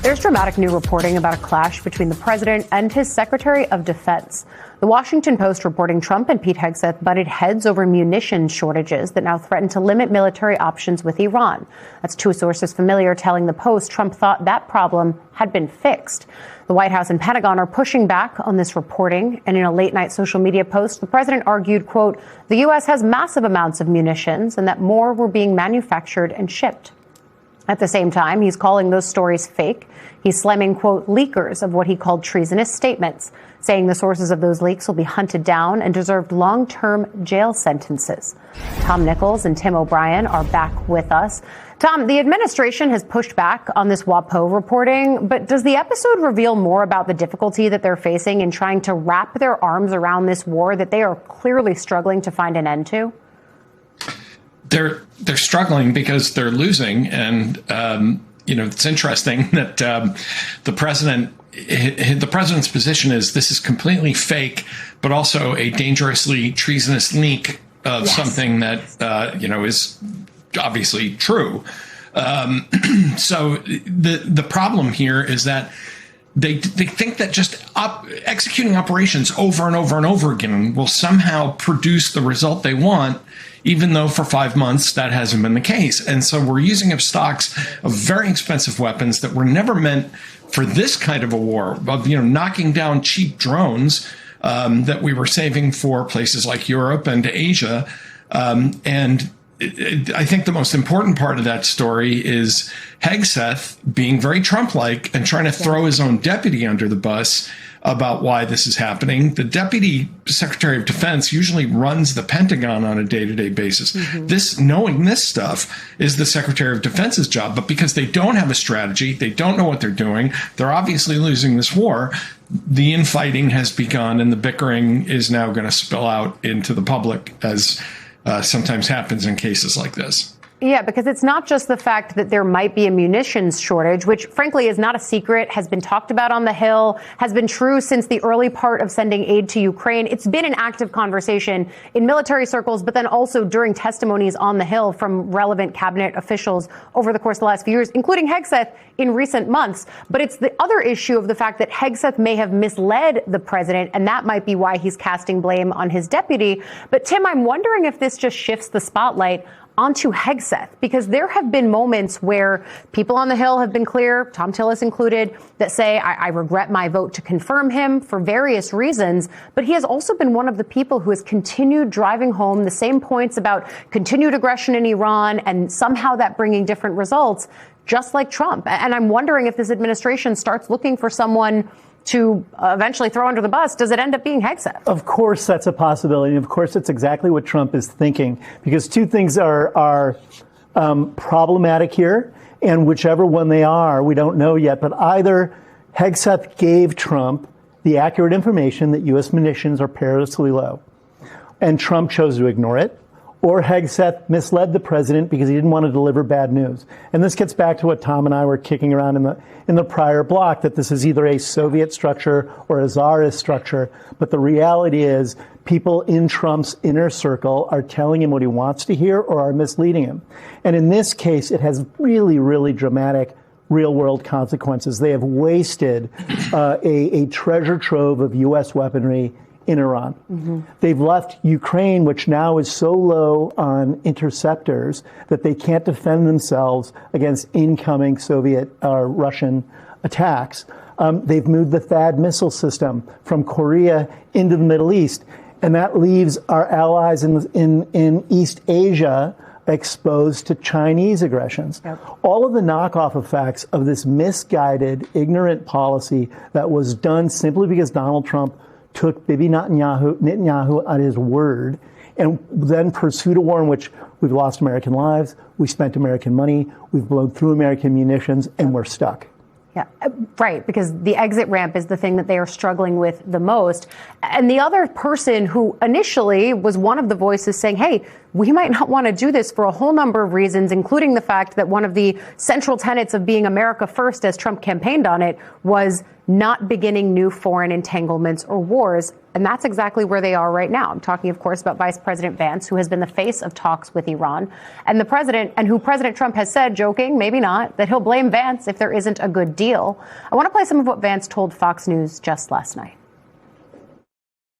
There's dramatic new reporting about a clash between the president and his Secretary of Defense. The Washington Post reporting Trump and Pete Hegseth butted heads over munitions shortages that now threaten to limit military options with Iran. That's two sources familiar telling the Post Trump thought that problem had been fixed. The White House and Pentagon are pushing back on this reporting. And in a late night social media post, the president argued, quote, the U.S. has massive amounts of munitions and that more were being manufactured and shipped. At the same time, he's calling those stories fake. He's slamming, quote, leakers of what he called treasonous statements, saying the sources of those leaks will be hunted down and deserved long-term jail sentences. Tom Nichols and Tim O'Brien are back with us. Tom, the administration has pushed back on this WAPO reporting, but does the episode reveal more about the difficulty that they're facing in trying to wrap their arms around this war that they are clearly struggling to find an end to? They're struggling because they're losing, and it's interesting that the president's position is this is completely fake, but also a dangerously treasonous leak of something that is obviously true. So the problem here is that they think that just executing operations over and over and over again will somehow produce the result they want, even though for 5 months that hasn't been the case. And so we're using up stocks of very expensive weapons that were never meant for this kind of a war, of knocking down cheap drones that we were saving for places like Europe and Asia. And I think the most important part of that story is Hegseth being very Trump-like and trying to throw his own deputy under the bus about why this is happening. The Deputy Secretary of Defense usually runs the Pentagon on a day-to-day basis. Knowing this stuff is the Secretary of Defense's job, but because they don't have a strategy, they don't know what they're doing, they're obviously losing this war. The infighting has begun, and the bickering is now going to spill out into the public, as sometimes happens in cases like this. Yeah, because it's not just the fact that there might be a munitions shortage, which frankly is not a secret, has been talked about on the Hill, has been true since the early part of sending aid to Ukraine. It's been an active conversation in military circles, but then also during testimonies on the Hill from relevant cabinet officials over the course of the last few years, including Hegseth in recent months. But it's the other issue of the fact that Hegseth may have misled the president, and that might be why he's casting blame on his deputy. But Tim, I'm wondering if this just shifts the spotlight onto Hegseth, because there have been moments where people on the Hill have been clear, Tom Tillis included, that say, I regret my vote to confirm him for various reasons. But he has also been one of the people who has continued driving home the same points about continued aggression in Iran and somehow that bringing different results, just like Trump. And I'm wondering if this administration starts looking for someone to eventually throw under the bus. Does it end up being Hegseth? Of course, that's a possibility. Of course, it's exactly what Trump is thinking, because two things are problematic here, and whichever one they are, we don't know yet. But either Hegseth gave Trump the accurate information that U.S. munitions are perilously low, and Trump chose to ignore it, or Hegseth misled the president because he didn't want to deliver bad news. And this gets back to what Tom and I were kicking around in the prior block, that this is either a Soviet structure or a Tsarist structure. But the reality is people in Trump's inner circle are telling him what he wants to hear or are misleading him. And in this case, it has really, really dramatic real-world consequences. They have wasted a treasure trove of U.S. weaponry in Iran. They've left Ukraine, which now is so low on interceptors that they can't defend themselves against incoming Soviet or Russian attacks. They've moved the THAAD missile system from Korea into the Middle East, and that leaves our allies in East Asia exposed to Chinese aggressions. All of the knockoff effects of this misguided, ignorant policy that was done simply because Donald Trump took Bibi Netanyahu at his word and then pursued a war in which we've lost American lives, we spent American money, we've blown through American munitions, and we're stuck. Yeah, right, because the exit ramp is the thing that they are struggling with the most. And the other person who initially was one of the voices saying, hey, we might not want to do this for a whole number of reasons, including the fact that one of the central tenets of being America first, as Trump campaigned on it, was not beginning new foreign entanglements or wars. And that's exactly where they are right now. I'm talking, of course, about Vice President Vance, who has been the face of talks with Iran, and the president, and who President Trump has said, joking, maybe not, that he'll blame Vance if there isn't a good deal. I want to play some of what Vance told Fox News just last night.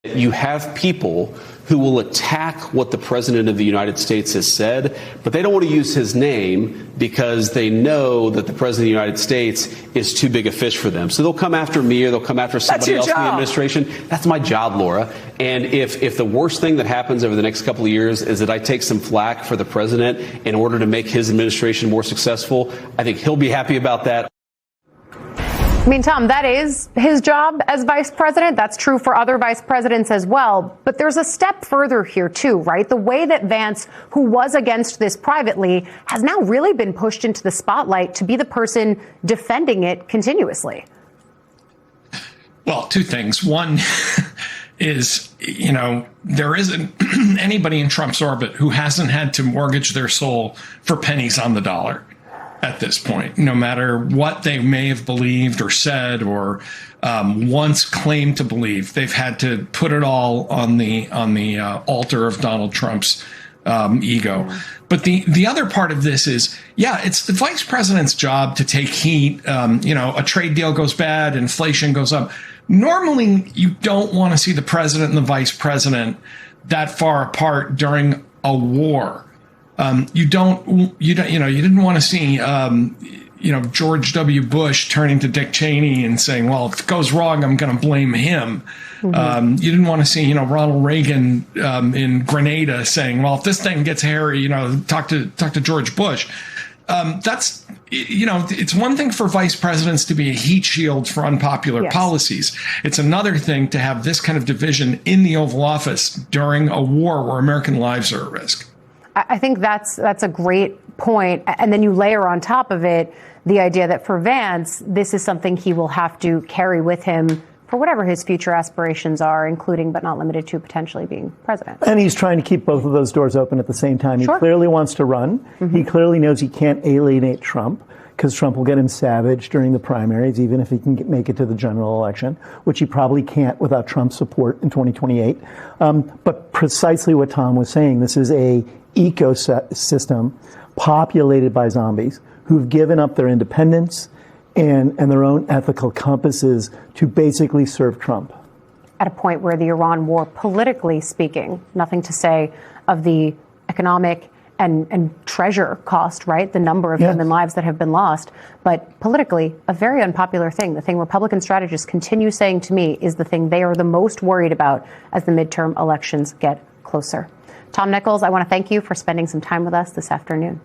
You have people who will attack what the president of the United States has said, but they don't want to use his name because they know that the president of the United States is too big a fish for them. So they'll come after me or they'll come after somebody else in the administration. That's my job, Laura. And if the worst thing that happens over the next couple of years is that I take some flack for the president in order to make his administration more successful, I think he'll be happy about that. I mean, Tom, that is his job as vice president. That's true for other vice presidents as well. But there's a step further here, too, right? The way that Vance, who was against this privately, has now really been pushed into the spotlight to be the person defending it continuously. Well, two things. One is, there isn't anybody in Trump's orbit who hasn't had to mortgage their soul for pennies on the dollar at this point, no matter what they may have believed or said or once claimed to believe. They've had to put it all on the altar of Donald Trump's ego. But the other part of this is, it's the vice president's job to take heat. A trade deal goes bad, inflation goes up. Normally, you don't want to see the president and the vice president that far apart during a war. You didn't want to see, George W. Bush turning to Dick Cheney and saying, well, if it goes wrong, I'm going to blame him. Mm-hmm. You didn't want to see, Ronald Reagan in Grenada saying, well, if this thing gets hairy, talk to George Bush. It's one thing for vice presidents to be a heat shield for unpopular policies. It's another thing to have this kind of division in the Oval Office during a war where American lives are at risk. I think that's a great point. And then you layer on top of it the idea that for Vance, this is something he will have to carry with him for whatever his future aspirations are, including but not limited to potentially being president. And he's trying to keep both of those doors open at the same time. Sure. He clearly wants to run. Mm-hmm. He clearly knows he can't alienate Trump because Trump will get him savage during the primaries, even if he can make it to the general election, which he probably can't without Trump's support in 2028. But precisely what Tom was saying, this is a ecosystem populated by zombies who've given up their independence and their own ethical compasses to basically serve Trump. At a point where the Iran war, politically speaking, nothing to say of the economic and treasure cost, right? The number of human lives that have been lost. But politically, a very unpopular thing. The thing Republican strategists continue saying to me is the thing they are the most worried about as the midterm elections get closer. Tom Nichols, I want to thank you for spending some time with us this afternoon.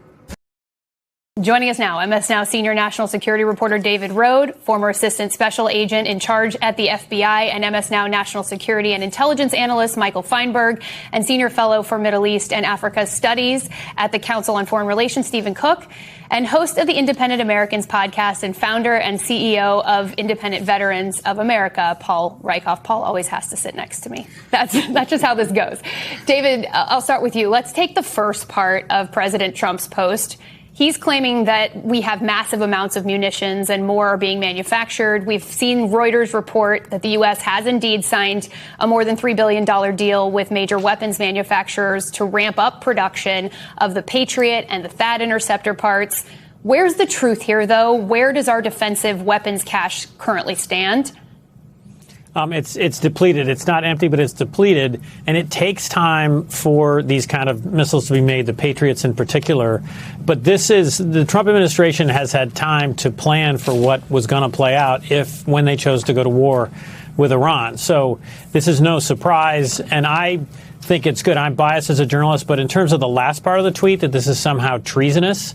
Joining us now, MS Now senior national security reporter David Rohde, former assistant special agent in charge at the FBI, and MS Now national security and intelligence analyst Michael Feinberg, and senior fellow for Middle East and Africa studies at the Council on Foreign Relations, Stephen Cook, and host of the Independent Americans podcast and founder and CEO of Independent Veterans of America, Paul Rieckhoff. Paul always has to sit next to me. That's just how this goes. David, I'll start with you. Let's take the first part of President Trump's post. He's claiming that we have massive amounts of munitions and more are being manufactured. We've seen Reuters report that the U.S. has indeed signed a more than $3 billion deal with major weapons manufacturers to ramp up production of the Patriot and the THAAD interceptor parts. Where's the truth here, though? Where does our defensive weapons cache currently stand? It's depleted. It's not empty, but it's depleted. And it takes time for these kind of missiles to be made, the Patriots in particular. But the Trump administration has had time to plan for what was going to play out when they chose to go to war with Iran. So this is no surprise. And I think it's good. I'm biased as a journalist, but in terms of the last part of the tweet, that this is somehow treasonous,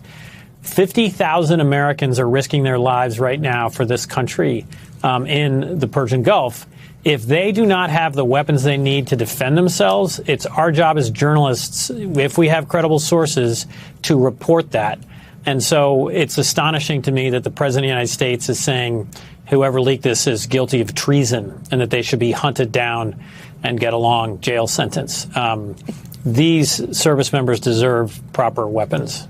50,000 Americans are risking their lives right now for this country in the Persian Gulf. If they do not have the weapons they need to defend themselves, it's our job as journalists, if we have credible sources, to report that. And so it's astonishing to me that the President of the United States is saying whoever leaked this is guilty of treason and that they should be hunted down and get a long jail sentence. These service members deserve proper weapons.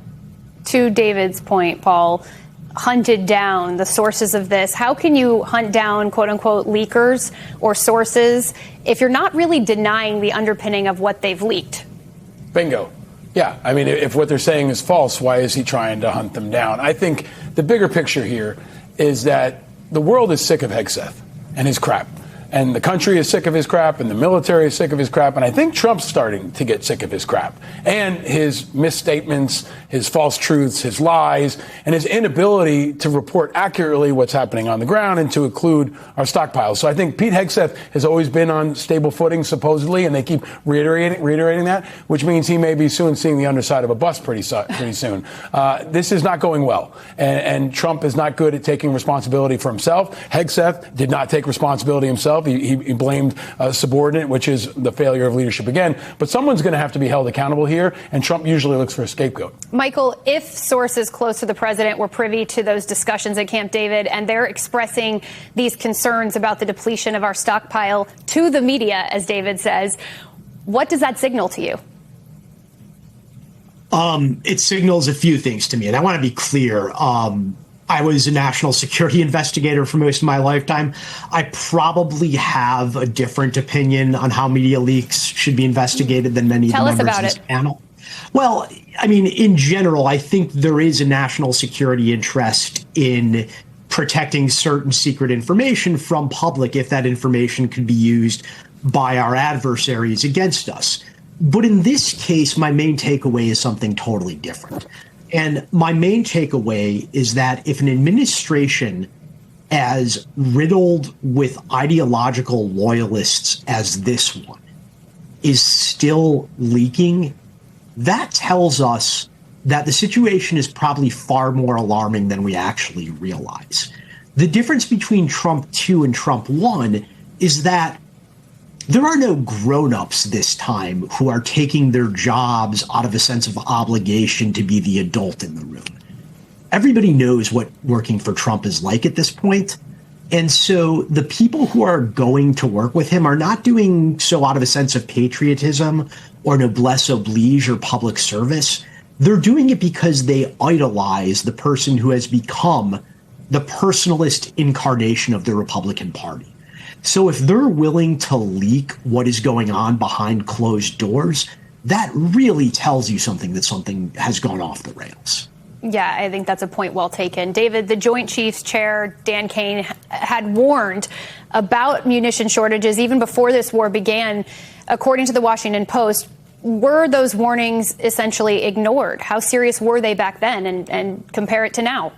To David's point, Paul, hunted down the sources of this? How can you hunt down, quote unquote, leakers or sources if you're not really denying the underpinning of what they've leaked? Bingo. Yeah. I mean, if what they're saying is false, why is he trying to hunt them down? I think the bigger picture here is that the world is sick of Hegseth and his crap. And the country is sick of his crap, and the military is sick of his crap. And I think Trump's starting to get sick of his crap and his misstatements, his false truths, his lies, and his inability to report accurately what's happening on the ground and to include our stockpiles. So I think Pete Hegseth has always been on stable footing, supposedly, and they keep reiterating that, which means he may be soon seeing the underside of a bus pretty soon. This is not going well. And Trump is not good at taking responsibility for himself. Hegseth did not take responsibility himself. He blamed a subordinate, which is the failure of leadership again. But someone's going to have to be held accountable here, and Trump usually looks for a scapegoat. Michael, if sources close to the president were privy to those discussions at Camp David and they're expressing these concerns about the depletion of our stockpile to the media, as David says, what does that signal to you? It signals a few things to me, and I want to be clear. I was a national security investigator for most of my lifetime. I probably have a different opinion on how media leaks should be investigated than many of the members of this panel. Well, I mean, in general, I think there is a national security interest in protecting certain secret information from public if that information could be used by our adversaries against us. But in this case, my main takeaway is something totally different. And my main takeaway is that if an administration as riddled with ideological loyalists as this one is still leaking, that tells us that the situation is probably far more alarming than we actually realize. The difference between Trump 2 and Trump 1 is that there are no grown-ups this time who are taking their jobs out of a sense of obligation to be the adult in the room. Everybody knows what working for Trump is like at this point. And so the people who are going to work with him are not doing so out of a sense of patriotism or noblesse oblige or public service. They're doing it because they idolize the person who has become the personalist incarnation of the Republican Party. So if they're willing to leak what is going on behind closed doors, that really tells you something has gone off the rails. Yeah, I think that's a point well taken. David, the Joint Chiefs Chair, Dan Kane, had warned about munition shortages even before this war began. According to the Washington Post, were those warnings essentially ignored? How serious were they back then, and compare it to now?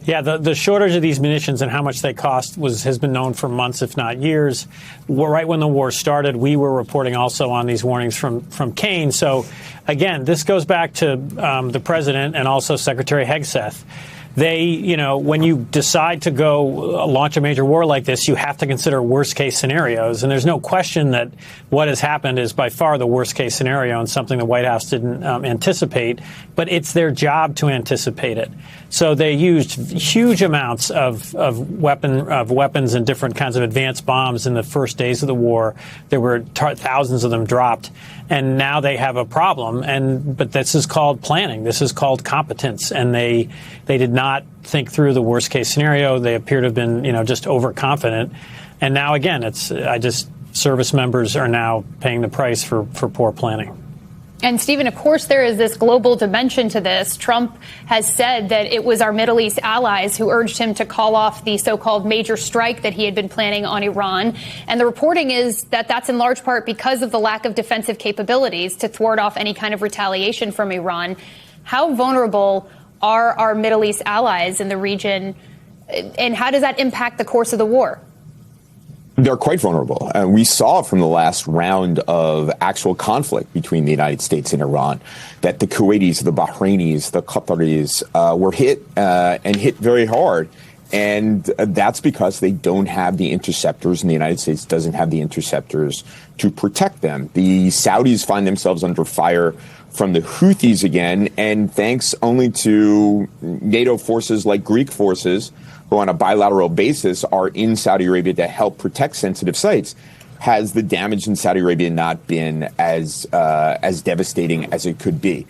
Yeah, the shortage of these munitions and how much they cost has been known for months, if not years. Right when the war started, we were reporting also on these warnings from Kane. So, again, this goes back to the president and also Secretary Hegseth. They, when you decide to go launch a major war like this, you have to consider worst case scenarios. And there's no question that what has happened is by far the worst case scenario and something the White House didn't anticipate. But it's their job to anticipate it. So they used huge amounts of weapons and different kinds of advanced bombs in the first days of the war. There were thousands of them dropped. And now they have a problem. But this is called planning. This is called competence. And they did not think through the worst case scenario. They appear to have been, just overconfident. And now, again, service members are now paying the price for poor planning. And, Stephen, of course, there is this global dimension to this. Trump has said that it was our Middle East allies who urged him to call off the so-called major strike that he had been planning on Iran. And the reporting is that that's in large part because of the lack of defensive capabilities to thwart off any kind of retaliation from Iran. How vulnerable are our Middle East allies in the region, and how does that impact the course of the war? They're quite vulnerable. We saw from the last round of actual conflict between the United States and Iran that the Kuwaitis, the Bahrainis, the Qataris were hit and hit very hard. And that's because they don't have the interceptors, and the United States doesn't have the interceptors to protect them. The Saudis find themselves under fire from the Houthis again, and thanks only to NATO forces like Greek forces, who on a bilateral basis are in Saudi Arabia to help protect sensitive sites, has the damage in Saudi Arabia not been as devastating as it could be.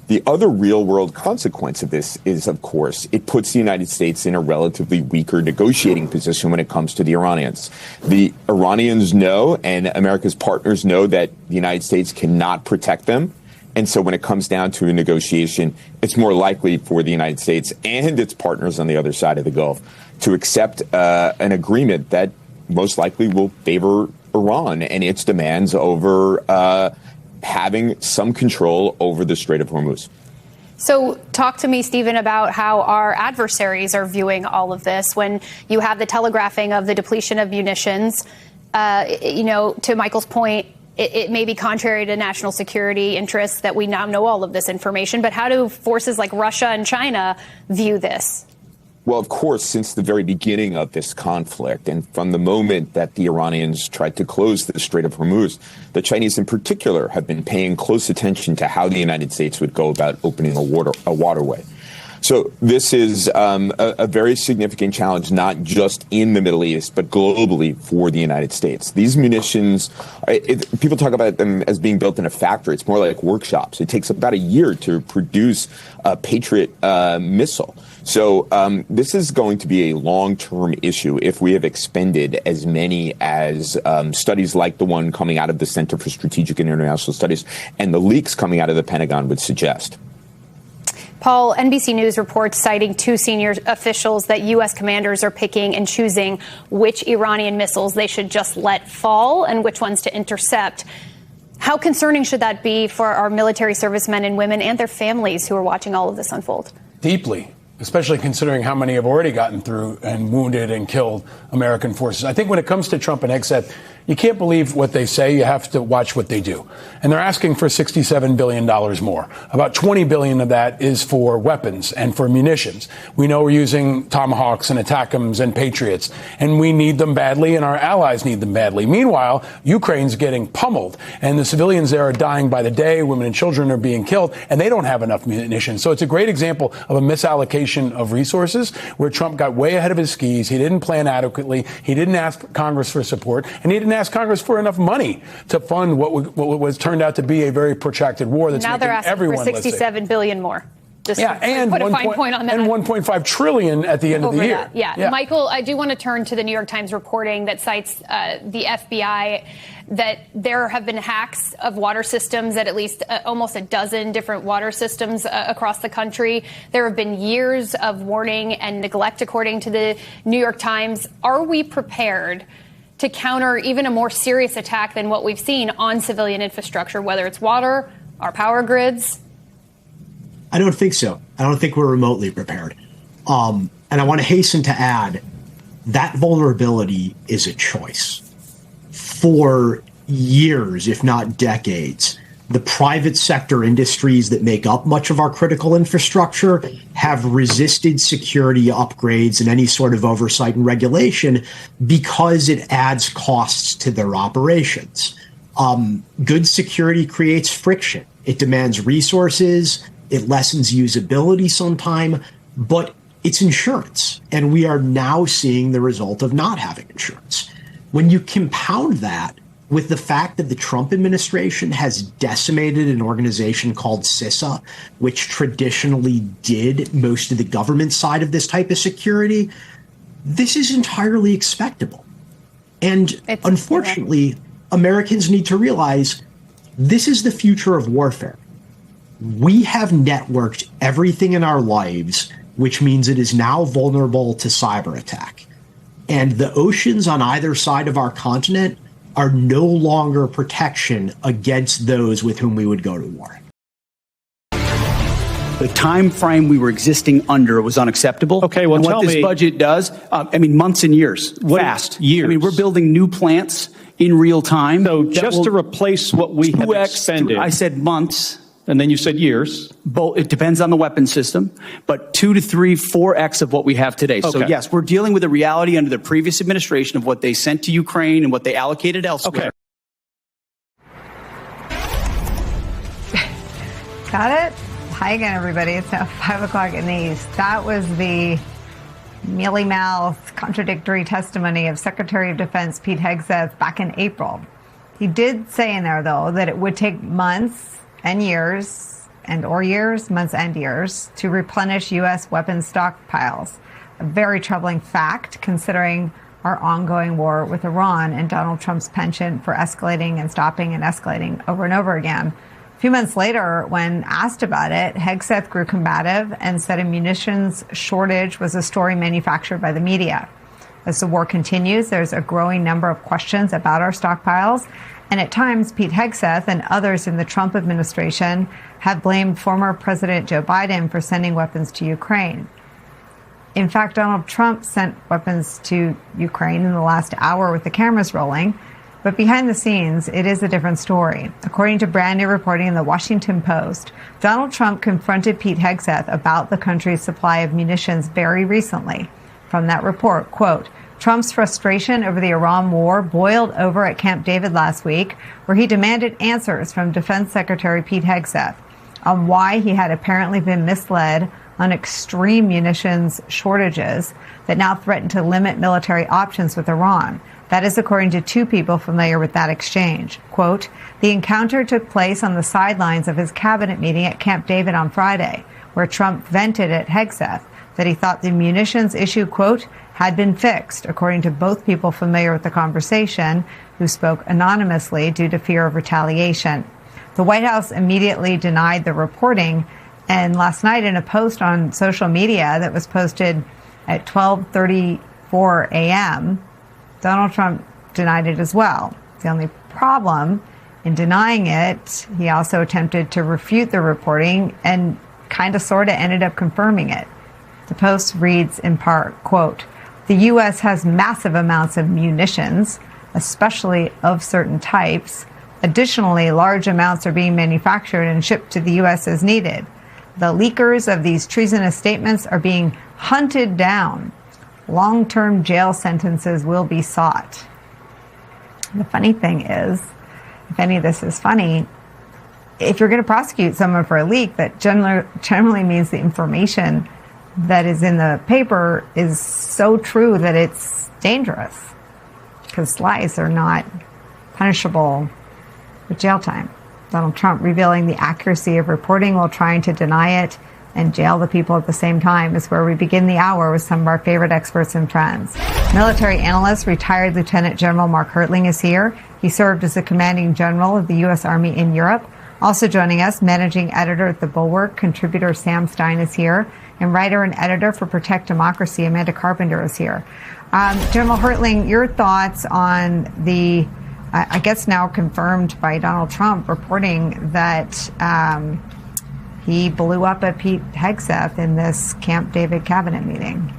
The other real-world consequence of this is, of course, it puts the United States in a relatively weaker negotiating position when it comes to the Iranians. The Iranians know, and America's partners know, that the United States cannot protect them. And so when it comes down to a negotiation, it's more likely for the United States and its partners on the other side of the Gulf to accept an agreement that most likely will favor Iran and its demands over having some control over the Strait of Hormuz. So talk to me, Stephen, about how our adversaries are viewing all of this when you have the telegraphing of the depletion of munitions. To Michael's point, it may be contrary to national security interests that we now know all of this information. But how do forces like Russia and China view this? Well, of course, since the very beginning of this conflict, and from the moment that the Iranians tried to close the Strait of Hormuz, the Chinese in particular have been paying close attention to how the United States would go about opening a waterway. So this is a very significant challenge, not just in the Middle East, but globally for the United States. These munitions, people talk about them as being built in a factory. It's more like workshops. It takes about a year to produce a Patriot missile. So this is going to be a long-term issue if we have expended as many as studies like the one coming out of the Center for Strategic and International Studies and the leaks coming out of the Pentagon would suggest. Paul, NBC News reports citing two senior officials that U.S. commanders are picking and choosing which Iranian missiles they should just let fall and which ones to intercept. How concerning should that be for our military servicemen and women and their families who are watching all of this unfold? Deeply, especially considering how many have already gotten through and wounded and killed American forces. I think when it comes to Trump and Hegseth, you can't believe what they say. You have to watch what they do. And they're asking for $67 billion more. About $20 billion of that is for weapons and for munitions. We know we're using Tomahawks and ATACMS and Patriots, and we need them badly, and our allies need them badly. Meanwhile, Ukraine's getting pummeled, and the civilians there are dying by the day. Women and children are being killed, and they don't have enough munitions. So it's a great example of a misallocation of resources where Trump got way ahead of his skis. He didn't plan adequately. He didn't ask Congress for support, and he didn't ask Congress for enough money to fund what was turned out to be a very protracted war that's now making they're asking everyone, for $67 billion more. Just and put a fine point on that. And $1.5 trillion at the end of the year. Yeah. Michael, I do want to turn to the New York Times reporting that cites the FBI that there have been hacks of water systems at least almost a dozen different water systems across the country. There have been years of warning and neglect, according to the New York Times. Are we prepared to counter even a more serious attack than what we've seen on civilian infrastructure, whether it's water, our power grids? I don't think so. I don't think we're remotely prepared. And I want to hasten to add that vulnerability is a choice. For years, if not decades, the private sector industries that make up much of our critical infrastructure have resisted security upgrades and any sort of oversight and regulation because it adds costs to their operations. Good security creates friction. It demands resources. It lessens usability sometime, but it's insurance. And we are now seeing the result of not having insurance. When you compound that with the fact that the Trump administration has decimated an organization called CISA, which traditionally did most of the government side of this type of security, this is entirely expectable. And unfortunately, Americans need to realize this is the future of warfare. We have networked everything in our lives, which means it is now vulnerable to cyber attack. And the oceans on either side of our continent are no longer protection against those with whom we would go to war. The time frame we were existing under was unacceptable. Okay, well, and tell what this me, budget does, months and years, fast. Years. We're building new plants in real time. So just to replace what we have expended. I said months. And then you said years. It depends on the weapon system, but 2 to 3, 4x of what we have today. Okay. So yes, we're dealing with a reality under the previous administration of what they sent to Ukraine and what they allocated elsewhere. Okay. Got it? Hi again, everybody. It's now 5 o'clock in the East. That was the mealy-mouthed, contradictory testimony of Secretary of Defense Pete Hegseth back in April. He did say in there, though, that it would take months and years or years, months and years, to replenish U.S. weapons stockpiles. A very troubling fact, considering our ongoing war with Iran and Donald Trump's penchant for escalating and stopping and escalating over and over again. A few months later, when asked about it, Hegseth grew combative and said a munitions shortage was a story manufactured by the media. As the war continues, there's a growing number of questions about our stockpiles. And at times, Pete Hegseth and others in the Trump administration have blamed former President Joe Biden for sending weapons to Ukraine. In fact, Donald Trump sent weapons to Ukraine in the last hour with the cameras rolling. But behind the scenes, it is a different story. According to brand new reporting in the Washington Post, Donald Trump confronted Pete Hegseth about the country's supply of munitions very recently. From that report, quote, Trump's frustration over the Iran war boiled over at Camp David last week, where he demanded answers from Defense Secretary Pete Hegseth on why he had apparently been misled on extreme munitions shortages that now threaten to limit military options with Iran. That is according to two people familiar with that exchange. Quote, the encounter took place on the sidelines of his cabinet meeting at Camp David on Friday, where Trump vented at Hegseth that he thought the munitions issue, quote, had been fixed, according to both people familiar with the conversation who spoke anonymously due to fear of retaliation. The White House immediately denied the reporting, and last night in a post on social media that was posted at 12:34 a.m., Donald Trump denied it as well. The only problem in denying it, he also attempted to refute the reporting and kind of sort of ended up confirming it. The post reads in part, quote, the U.S. has massive amounts of munitions, especially of certain types. Additionally, large amounts are being manufactured and shipped to the U.S. as needed. The leakers of these treasonous statements are being hunted down. Long-term jail sentences will be sought. The funny thing is, if any of this is funny, if you're going to prosecute someone for a leak, that generally means the information that is in the paper is so true that it's dangerous, because lies are not punishable with jail time. Donald Trump revealing the accuracy of reporting while trying to deny it and jail the people at the same time is where we begin the hour with some of our favorite experts and friends. Military analyst, retired Lieutenant General Mark Hertling is here. He served as the commanding general of the U.S. Army in Europe. Also joining us, managing editor at The Bulwark, contributor Sam Stein is here, and writer and editor for Protect Democracy, Amanda Carpenter is here. General Hertling, your thoughts on the, I guess now confirmed by Donald Trump, reporting that he blew up at Pete Hegseth in this Camp David cabinet meeting?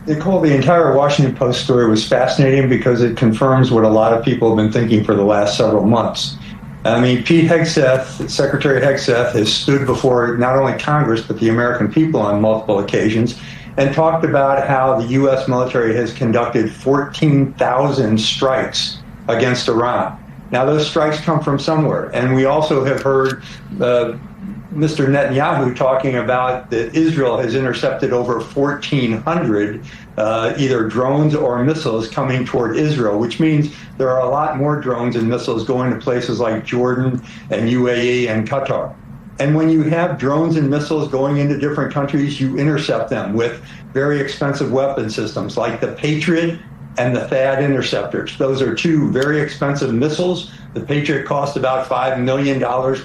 Nicole, the entire Washington Post story was fascinating because it confirms what a lot of people have been thinking for the last several months. I mean, Pete Hegseth, Secretary Hegseth, has stood before not only Congress, but the American people on multiple occasions and talked about how the U.S. military has conducted 14,000 strikes against Iran. Now, those strikes come from somewhere. And we also have heard Mr. Netanyahu talking about that Israel has intercepted over 1,400 either drones or missiles coming toward Israel, which means there are a lot more drones and missiles going to places like Jordan and UAE and Qatar. And when you have drones and missiles going into different countries, you intercept them with very expensive weapon systems like the Patriot and the THAAD interceptors. Those are two very expensive missiles. The Patriot cost about $5 million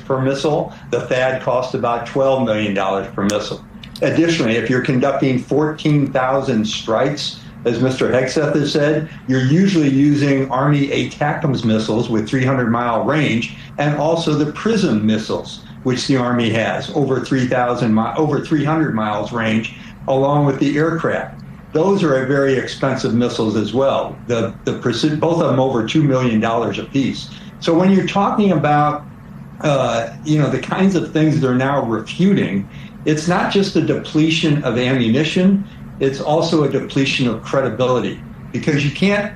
per missile. The THAAD cost about $12 million per missile. Additionally, if you're conducting 14,000 strikes, as Mr. Hegseth has said, you're usually using Army ATACMS missiles with 300-mile range, and also the PrSM missiles, which the Army has, over 300 miles range, along with the aircraft. Those are very expensive missiles as well. Both of them over $2 million apiece. So when you're talking about, the kinds of things they're now refuting, it's not just a depletion of ammunition, it's also a depletion of credibility, because you can't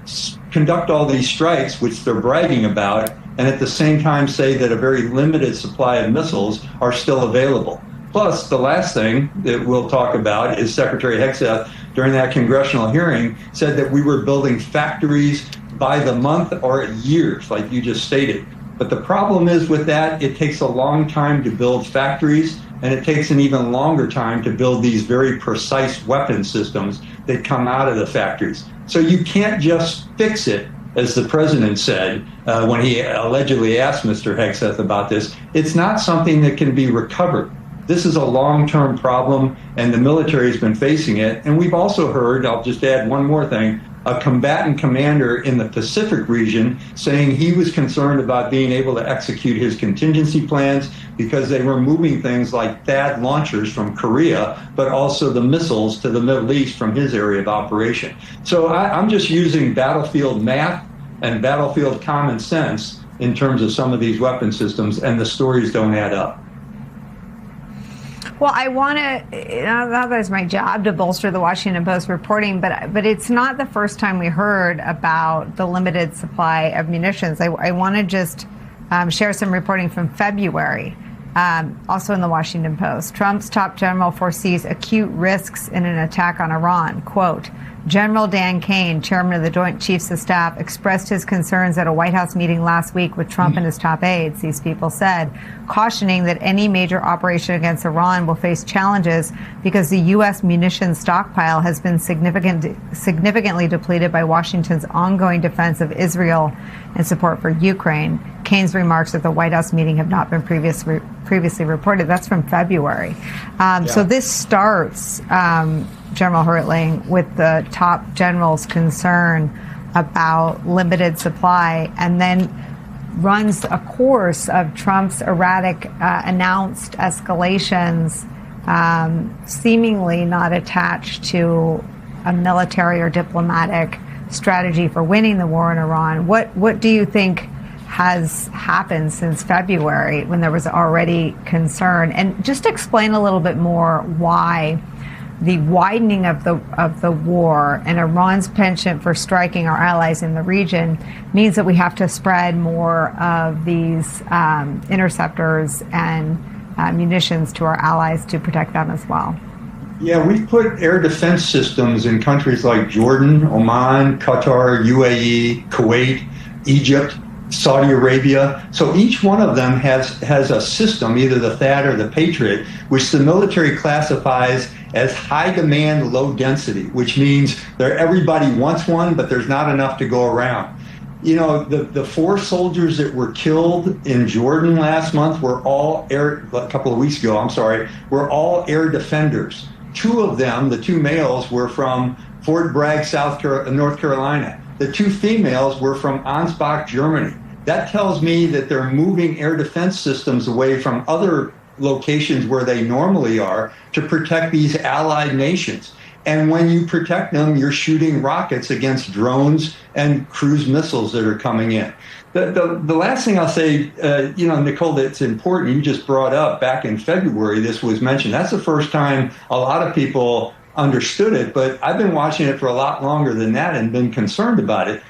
conduct all these strikes, which they're bragging about, and at the same time say that a very limited supply of missiles are still available. Plus, the last thing that we'll talk about is Secretary Hegseth, during that congressional hearing, said that we were building factories by the month or years, like you just stated. But the problem is with that, it takes a long time to build factories, and it takes an even longer time to build these very precise weapon systems that come out of the factories. So you can't just fix it, as the president said when he allegedly asked Mr. Hegseth about this. It's not something that can be recovered. This is a long-term problem, and the military has been facing it. And we've also heard, I'll just add one more thing, a combatant commander in the Pacific region saying he was concerned about being able to execute his contingency plans because they were moving things like THAAD launchers from Korea, but also the missiles to the Middle East from his area of operation. So I'm just using battlefield math and battlefield common sense in terms of some of these weapon systems, and the stories don't add up. Well, I want to, not that it's my job to bolster the Washington Post reporting, but it's not the first time we heard about the limited supply of munitions. I want to just share some reporting from February, also in the Washington Post. Trump's top general foresees acute risks in an attack on Iran. Quote, General Dan Kane, chairman of the Joint Chiefs of Staff, expressed his concerns at a White House meeting last week with Trump and his top aides, these people said, cautioning that any major operation against Iran will face challenges because the U.S. munitions stockpile has been significantly depleted by Washington's ongoing defense of Israel and support for Ukraine. Kane's remarks at the White House meeting have not been previously reported. That's from February. So this starts, General Hertling, with the top general's concern about limited supply, and then runs a course of Trump's erratic announced escalations, seemingly not attached to a military or diplomatic strategy for winning the war in Iran. What do you think has happened since February when there was already concern? And just explain a little bit more why the widening of the war and Iran's penchant for striking our allies in the region means that we have to spread more of these interceptors and munitions to our allies to protect them as well. Yeah, we've put air defense systems in countries like Jordan, Oman, Qatar, UAE, Kuwait, Egypt, Saudi Arabia. So each one of them has a system, either the THAAD or the Patriot, which the military classifies as high demand, low density, which means everybody wants one, but there's not enough to go around. You know, the 4 soldiers that were killed in Jordan last month were all a couple of weeks ago, were all air defenders. 2 of them, the 2 males, were from Fort Bragg, North Carolina. The 2 females were from Ansbach, Germany. That tells me that they're moving air defense systems away from other locations where they normally are to protect these allied nations. And when you protect them, you're shooting rockets against drones and cruise missiles that are coming in. The last thing I'll say, Nicole, that's important, you just brought up back in February, this was mentioned. That's the first time a lot of people understood it, but I've been watching it for a lot longer than that and been concerned about it.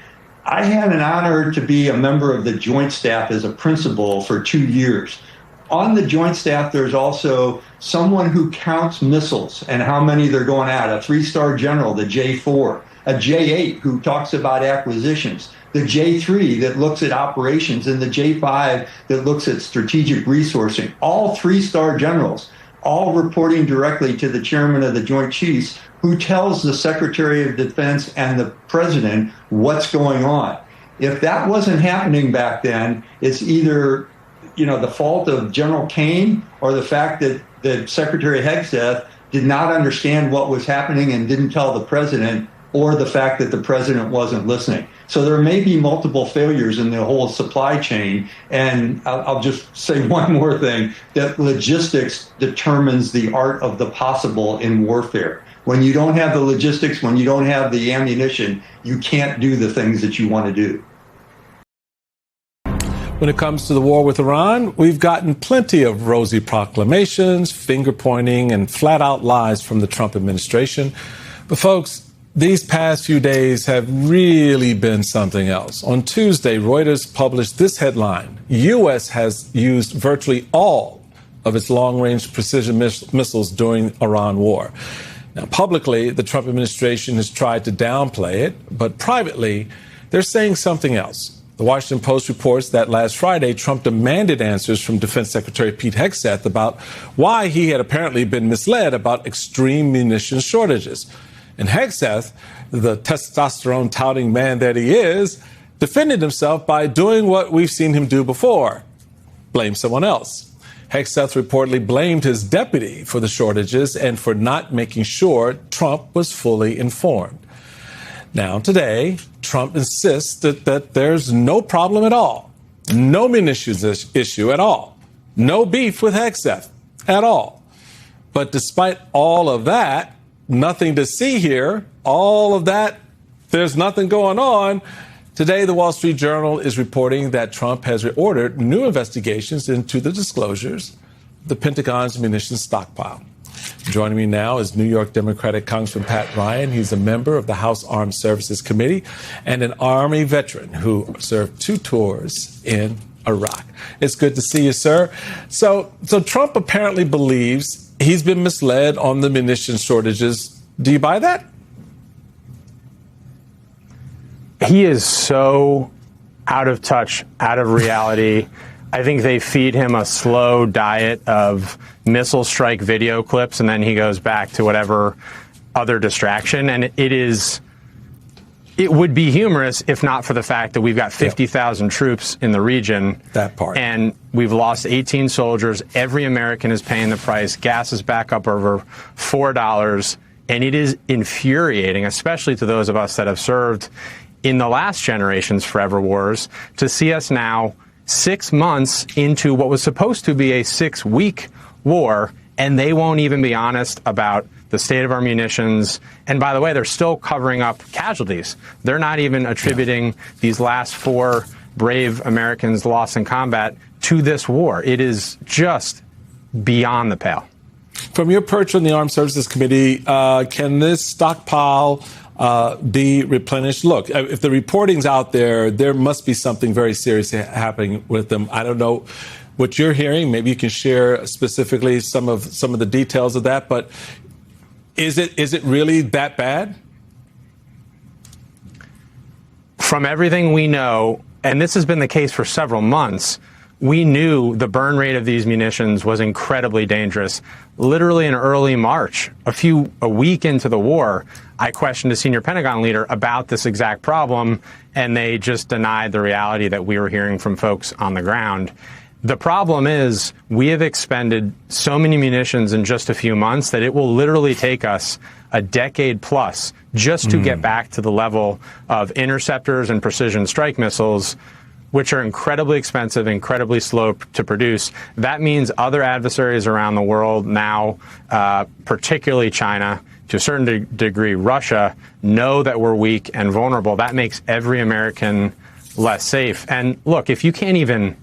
I had an honor to be a member of the Joint Staff as a principal for 2 years. On the Joint Staff, there's also someone who counts missiles and how many they're going at, a 3-star general, the J4, a J8 who talks about acquisitions, the J3 that looks at operations, and the J5 that looks at strategic resourcing. All 3-star generals, all reporting directly to the chairman of the Joint Chiefs, who tells the Secretary of Defense and the President what's going on. If that wasn't happening back then, it's either the fault of General Kane or the fact that Secretary Hegseth did not understand what was happening and didn't tell the president, or the fact that the president wasn't listening. So there may be multiple failures in the whole supply chain. And I'll just say one more thing, that logistics determines the art of the possible in warfare. When you don't have the logistics, when you don't have the ammunition, you can't do the things that you want to do. When it comes to the war with Iran, we've gotten plenty of rosy proclamations, finger-pointing, and flat-out lies from the Trump administration. But folks, these past few days have really been something else. On Tuesday, Reuters published this headline: U.S. has used virtually all of its long-range precision missiles during Iran war. Now, publicly, the Trump administration has tried to downplay it, but privately, they're saying something else. The Washington Post reports that last Friday, Trump demanded answers from Defense Secretary Pete Hegseth about why he had apparently been misled about extreme munitions shortages. And Hegseth, the testosterone-touting man that he is, defended himself by doing what we've seen him do before: blame someone else. Hegseth reportedly blamed his deputy for the shortages and for not making sure Trump was fully informed. Now, today, Trump insists that there's no problem at all, no munitions issue at all, no beef with Hegseth at all. But despite all of that, nothing to see here, all of that, there's nothing going on. Today, the Wall Street Journal is reporting that Trump has ordered new investigations into the disclosures of the Pentagon's munitions stockpile. Joining me now is New York Democratic Congressman Pat Ryan. He's a member of the House Armed Services Committee and an Army veteran who served 2 tours in Iraq. It's good to see you, sir. So Trump apparently believes he's been misled on the munitions shortages. Do you buy that? He is so out of touch, out of reality. I think they feed him a slow diet of missile strike video clips, and then he goes back to whatever other distraction. And it would be humorous if not for the fact that we've got 50,000 troops in the region. That part. And we've lost 18 soldiers. Every American is paying the price. Gas is back up over $4. And it is infuriating, especially to those of us that have served in the last generation's forever wars, to see us now 6 months into what was supposed to be a 6-week war, and they won't even be honest about the state of our munitions. And by the way, they're still covering up casualties. They're not even attributing these last 4 brave Americans lost in combat to this war. It is just beyond the pale. From your perch on the Armed Services Committee, can this stockpile be replenished? Look, if the reporting's out there, there must be something very serious happening with them. I don't know what you're hearing. Maybe you can share specifically some of the details of that. But is it really that bad? From everything we know, and this has been the case for several months, we knew the burn rate of these munitions was incredibly dangerous. Literally in early March, a week into the war, I questioned a senior Pentagon leader about this exact problem, and they just denied the reality that we were hearing from folks on the ground. The problem is we have expended so many munitions in just a few months that it will literally take us a decade plus just to get back to the level of interceptors and precision strike missiles, which are incredibly expensive, incredibly slow to produce. That means other adversaries around the world now, particularly China, to a certain degree Russia, know that we're weak and vulnerable. That makes every American less safe. And look, if you can't even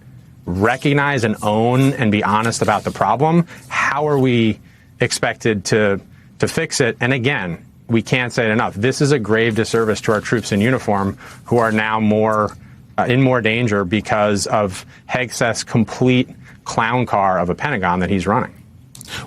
recognize and own and be honest about the problem, how are we expected to fix it? And again, we can't say it enough. This is a grave disservice to our troops in uniform who are now in more danger because of Hegseth's complete clown car of a Pentagon that he's running.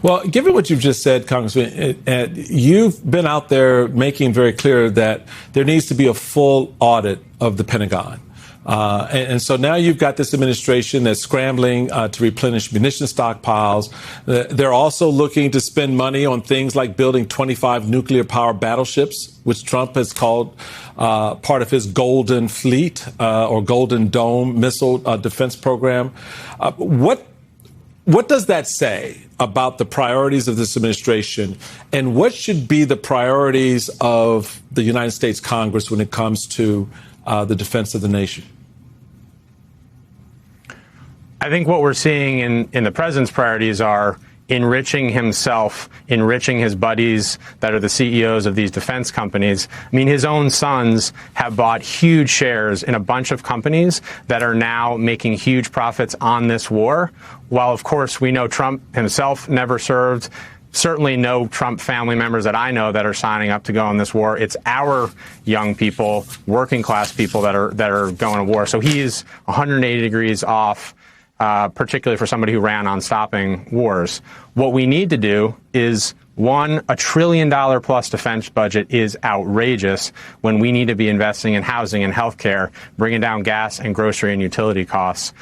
Well, given what you've just said, Congressman, you've been out there making very clear that there needs to be a full audit of the Pentagon. And so now you've got this administration that's scrambling to replenish munition stockpiles. They're also looking to spend money on things like building 25 nuclear-powered battleships, which Trump has called part of his Golden Fleet or Golden Dome missile defense program. What does that say about the priorities of this administration, and what should be the priorities of the United States Congress when it comes to the defense of the nation? I think what we're seeing in the president's priorities are enriching himself, enriching his buddies that are the CEOs of these defense companies. I mean, his own sons have bought huge shares in a bunch of companies that are now making huge profits on this war. While, of course, we know Trump himself never served, certainly no Trump family members that I know that are signing up to go in this war. It's our young people, working class people that are going to war. So he is 180 degrees off, particularly for somebody who ran on stopping wars. What we need to do is One, a $1 trillion plus defense budget is outrageous when we need to be investing in housing and healthcare, bringing down gas and grocery and utility costs.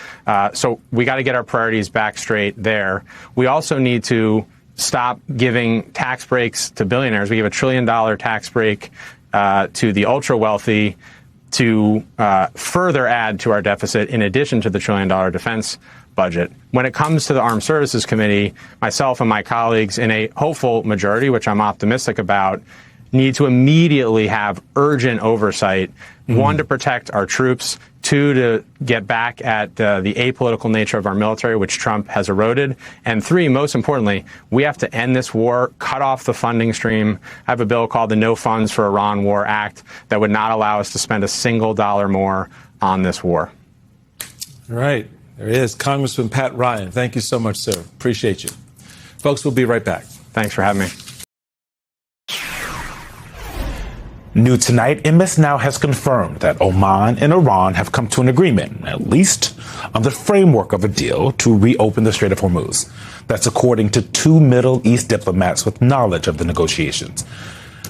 So we got to get our priorities back straight there. We also need to stop giving tax breaks to billionaires. We give $1 trillion tax break to the ultra wealthy to further add to our deficit in addition to the $1 trillion defense budget. When it comes to the Armed Services Committee, myself and my colleagues in a hopeful majority, which I'm optimistic about, need to immediately have urgent oversight. One, to protect our troops. Two, to get back at the apolitical nature of our military, which Trump has eroded. And three, most importantly, we have to end this war, cut off the funding stream. I have a bill called the No Funds for Iran War Act that would not allow us to spend a single dollar more on this war. All right. There is Congressman Pat Ryan. Thank you so much, sir. Appreciate you. Folks, we'll be right back. Thanks for having me. New tonight, MS Now has confirmed that Oman and Iran have come to an agreement, at least on the framework of a deal to reopen the Strait of Hormuz. That's according to two Middle East diplomats with knowledge of the negotiations.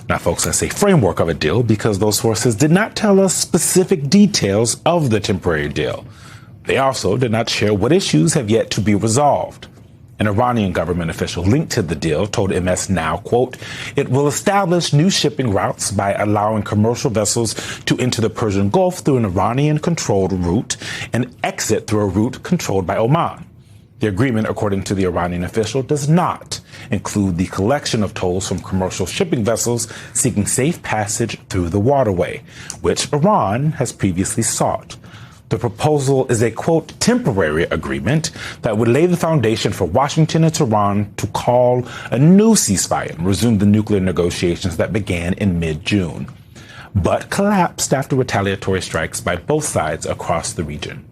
Now, folks, I say framework of a deal because those sources did not tell us specific details of the temporary deal. They also did not share what issues have yet to be resolved. An Iranian government official linked to the deal told MS Now, quote, it will establish new shipping routes by allowing commercial vessels to enter the Persian Gulf through an Iranian-controlled route and exit through a route controlled by Oman. The agreement, according to the Iranian official, does not include the collection of tolls from commercial shipping vessels seeking safe passage through the waterway, which Iran has previously sought. The proposal is a, quote, temporary agreement that would lay the foundation for Washington and Tehran to call a new ceasefire and resume the nuclear negotiations that began in mid-June, but collapsed after retaliatory strikes by both sides across the region.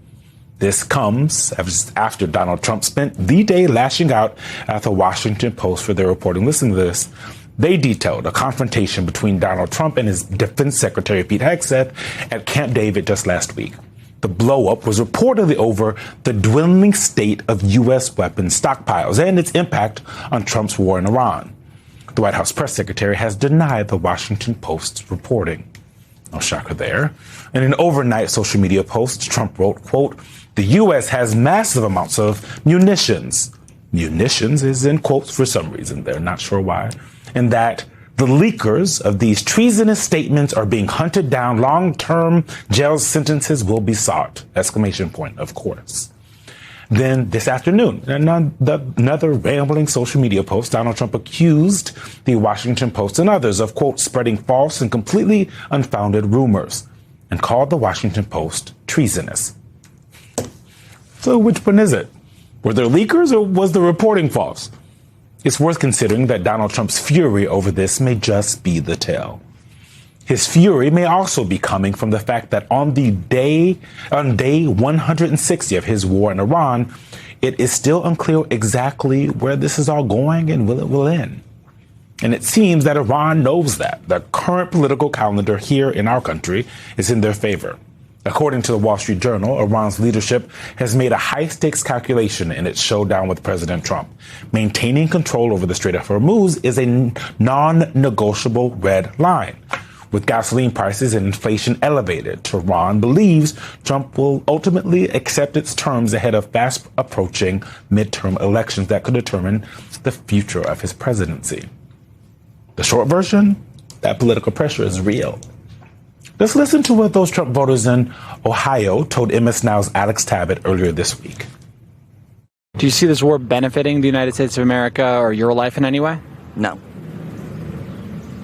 This comes after Donald Trump spent the day lashing out at the Washington Post for their reporting. Listen to this. They detailed a confrontation between Donald Trump and his Defense Secretary Pete Hegseth at Camp David just last week. The blow-up was reportedly over the dwindling state of U.S. weapons stockpiles and its impact on Trump's war in Iran. The White House press secretary has denied the Washington Post's reporting. No shocker there. In an overnight social media post, Trump wrote, quote, the U.S. has massive amounts of munitions. Munitions is in quotes for some reason. They're not sure why. And that the leakers of these treasonous statements are being hunted down. Long-term jail sentences will be sought. Exclamation point, of course. Then this afternoon, another rambling social media post, Donald Trump accused the Washington Post and others of, quote, spreading false and completely unfounded rumors and called the Washington Post treasonous. So which one is it? Were there leakers or was the reporting false? It's worth considering that Donald Trump's fury over this may just be the tale. His fury may also be coming from the fact that on day 160 of his war in Iran, it is still unclear exactly where this is all going and will end. And it seems that Iran knows that. The current political calendar here in our country is in their favor. According to the Wall Street Journal, Iran's leadership has made a high-stakes calculation in its showdown with President Trump. Maintaining control over the Strait of Hormuz is a non-negotiable red line. With gasoline prices and inflation elevated, Tehran believes Trump will ultimately accept its terms ahead of fast-approaching midterm elections that could determine the future of his presidency. The short version, that political pressure is real. Let's listen to what those Trump voters in Ohio told MS Now's Alex Tabbitt earlier this week. Do you see this war benefiting the United States of America or your life in any way? No.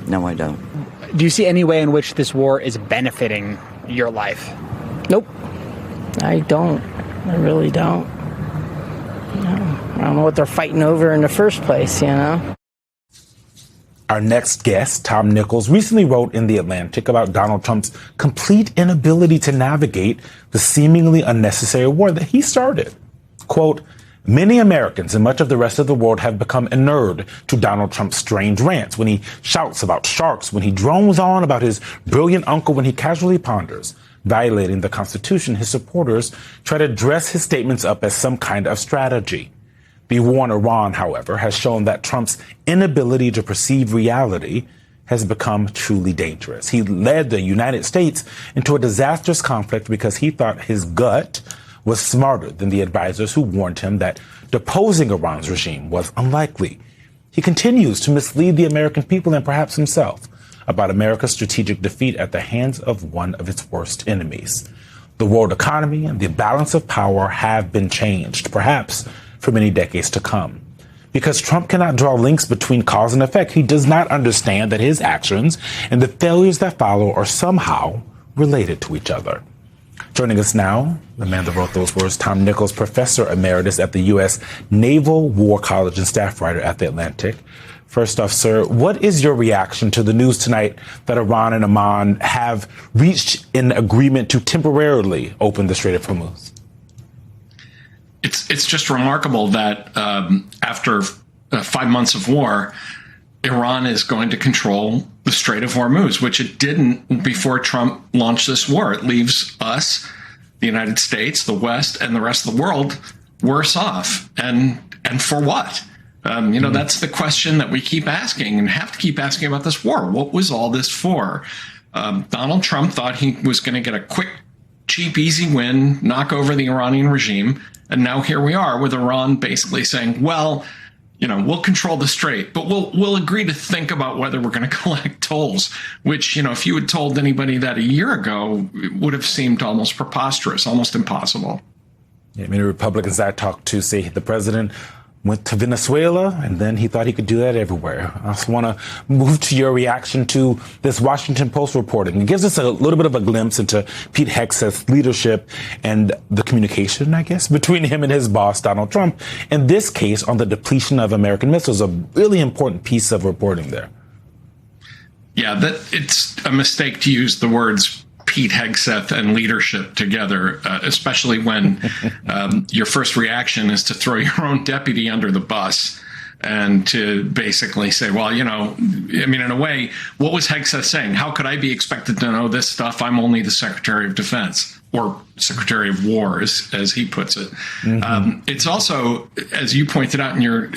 No, I don't. Do you see any way in which this war is benefiting your life? Nope. I don't. I really don't. No. I don't know what they're fighting over in the first place, you know? Our next guest, Tom Nichols, recently wrote in The Atlantic about Donald Trump's complete inability to navigate the seemingly unnecessary war that he started. Quote, many Americans and much of the rest of the world have become inured to Donald Trump's strange rants when he shouts about sharks, when he drones on about his brilliant uncle, when he casually ponders violating the Constitution. His supporters try to dress his statements up as some kind of strategy. The war in Iran, however, has shown that Trump's inability to perceive reality has become truly dangerous. He led the United States into a disastrous conflict because he thought his gut was smarter than the advisors who warned him that deposing Iran's regime was unlikely. He continues to mislead the American people and perhaps himself about America's strategic defeat at the hands of one of its worst enemies. The world economy and the balance of power have been changed, perhaps for many decades to come. Because Trump cannot draw links between cause and effect, he does not understand that his actions and the failures that follow are somehow related to each other. Joining us now, the man that wrote those words, Tom Nichols, Professor Emeritus at the U.S. Naval War College and staff writer at The Atlantic. First off, sir, what is your reaction to the news tonight that Iran and Oman have reached an agreement to temporarily open the Strait of Hormuz? It's just remarkable that after 5 months of war, Iran is going to control the Strait of Hormuz, which it didn't before Trump launched this war. It leaves us, the United States, the West, and the rest of the world worse off. And for what? That's the question that we keep asking and have to keep asking about this war. What was all this for? Donald Trump thought he was going to get a quick, cheap, easy win, knock over the Iranian regime. And now here we are with Iran basically saying, well, we'll control the strait, but we'll agree to think about whether we're going to collect tolls, which, if you had told anybody that a year ago, it would have seemed almost preposterous, almost impossible. Yeah, many Republicans I talked to say the president went to Venezuela, and then he thought he could do that everywhere. I just want to move to your reaction to this Washington Post reporting. It gives us a little bit of a glimpse into Pete Hegseth's leadership and the communication, I guess, between him and his boss, Donald Trump. In this case, on the depletion of American missiles, a really important piece of reporting there. Yeah, it's a mistake to use the words Pete Hegseth and leadership together, especially when your first reaction is to throw your own deputy under the bus and to basically say, well, in a way, what was Hegseth saying? How could I be expected to know this stuff? I'm only the Secretary of Defense, or Secretary of War, as he puts it. Mm-hmm. It's also, as you pointed out in your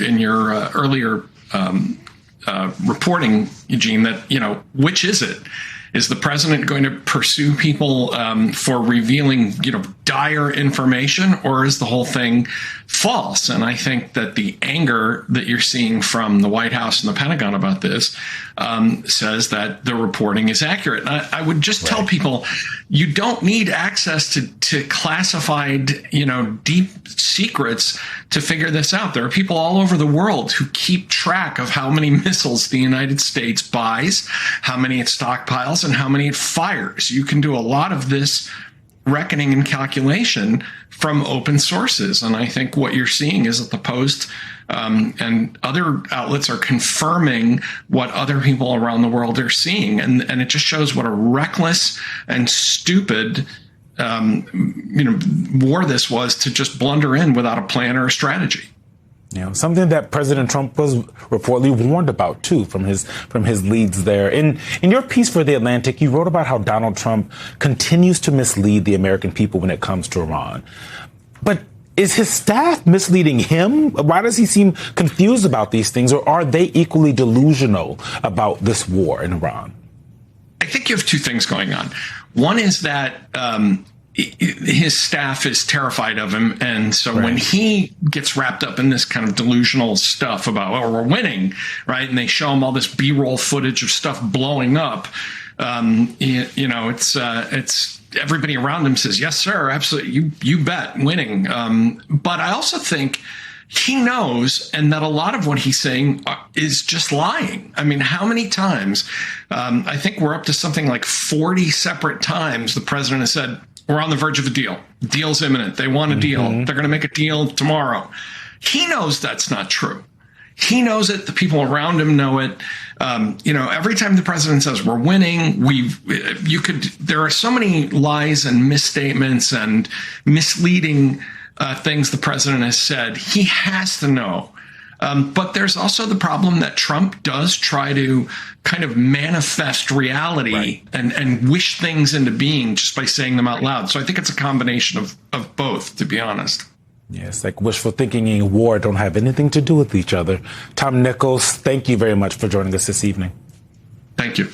earlier reporting, Eugene, that, which is it? Is the president going to pursue people for revealing, dire information, or is the whole thing false? And I think that the anger that you're seeing from the White House and the Pentagon about this says that the reporting is accurate. And I would just tell people, you don't need access to classified, deep secrets to figure this out. There are people all over the world who keep track of how many missiles the United States buys, how many it stockpiles, and how many it fires. You can do a lot of this reckoning and calculation from open sources. And I think what you're seeing is that the Post and other outlets are confirming what other people around the world are seeing. And it just shows what a reckless and stupid war this was to just blunder in without a plan or a strategy. Something that President Trump was reportedly warned about, too, from his leads there. In your piece for The Atlantic, you wrote about how Donald Trump continues to mislead the American people when it comes to Iran. But is his staff misleading him? Why does he seem confused about these things? Or are they equally delusional about this war in Iran? I think you have two things going on. One is that his staff is terrified of him. And so when he gets wrapped up in this kind of delusional stuff about, we're winning, right? And they show him all this B-roll footage of stuff blowing up. It's everybody around him says, yes, sir, absolutely. You bet, winning. But I also think he knows, and that a lot of what he's saying is just lying. I mean, how many times? I think we're up to something like 40 separate times the president has said, we're on the verge of a deal. Deal's imminent. They want a deal. They're going to make a deal tomorrow. He knows that's not true. He knows it. The people around him know it. Every time the president says we're winning, there are so many lies and misstatements and misleading things the president has said. He has to know. But there's also the problem that Trump does try to kind of manifest reality and wish things into being just by saying them out loud. So I think it's a combination of both, to be honest. Yes, like wishful thinking and war don't have anything to do with each other. Tom Nichols, thank you very much for joining us this evening. Thank you.